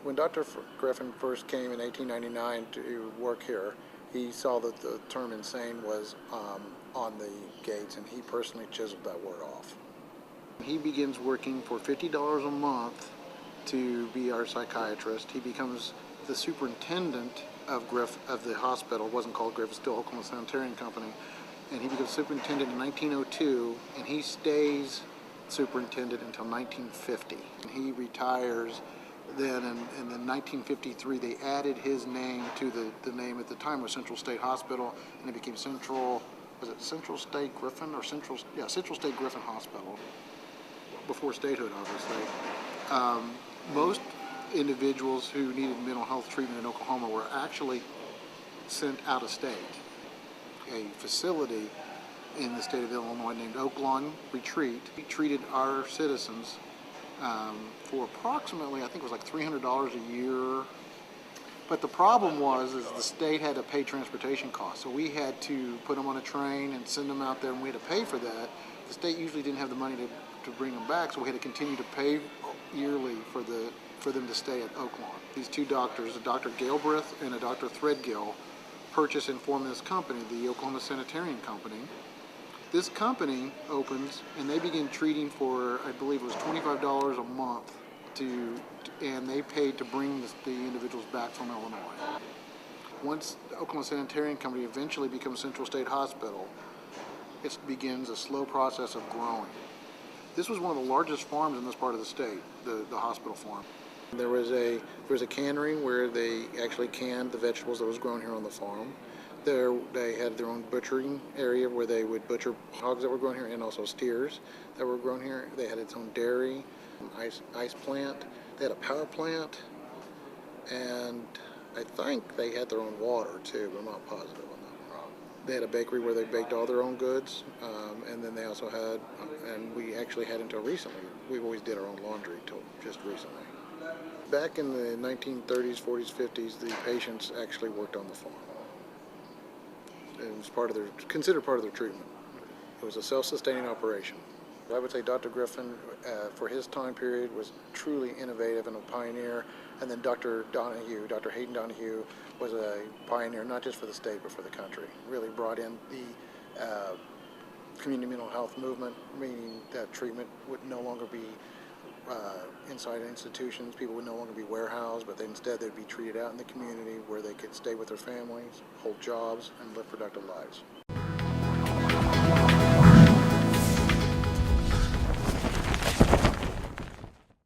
When Dr. Griffin first came in 1899 to work here, he saw that the term insane was on the gates, and he personally chiseled that word off. He begins working for $50 a month to be our psychiatrist. He becomes the superintendent of the hospital. It wasn't called Griffin, still Oklahoman Sanitarium Company. And he becomes superintendent in 1902, and he stays superintendent until 1950. And he retires then, and in 1953 they added his name to the name at the time was Central State Hospital, and it became Central State Griffin Central State Griffin Hospital, before statehood, obviously. Most individuals who needed mental health treatment in Oklahoma were actually sent out of state. A facility in the state of Illinois named Oklahoman Retreat treated our citizens for approximately, I think it was like $300 a year. But the problem was the state had to pay transportation costs, so we had to put them on a train and send them out there, and we had to pay for that. The state usually didn't have the money to bring them back, so we had to continue to pay yearly for them to stay at Oklahoman. These two doctors, a Dr. Galbraith and a Dr. Threadgill, purchased and formed this company, the Oklahoma Sanitarium Company. This company opens, and they begin treating for, I believe it was $25 a month, and they paid to bring the individuals back from Illinois. Once the Oklahoma Sanitarium Company eventually becomes Central State Hospital, it begins a slow process of growing. This was one of the largest farms in this part of the state, the hospital farm. There was a cannery where they actually canned the vegetables that was grown here on the farm. They had their own butchering area where they would butcher hogs that were grown here, and also steers that were grown here. They had its own dairy, ice plant. They had a power plant, and I think they had their own water too, but I'm not positive on that. They had a bakery where they baked all their own goods, and then they also had, and we actually had until recently, we've always did our own laundry until just recently. Back in the 1930s, 40s, 50s, the patients actually worked on the farm. It was considered part of their treatment. It was a self-sustaining operation. I would say Dr. Griffin, for his time period, was truly innovative and a pioneer. And then Dr. Donahue, Dr. HAYDEN Donahue, was a pioneer not just for the state but for the country. Really brought in the community mental health movement, meaning that treatment would no longer be inside institutions. People would no longer be warehoused, but instead they'd be treated out in the community where they could stay with their families, hold jobs, and live productive lives.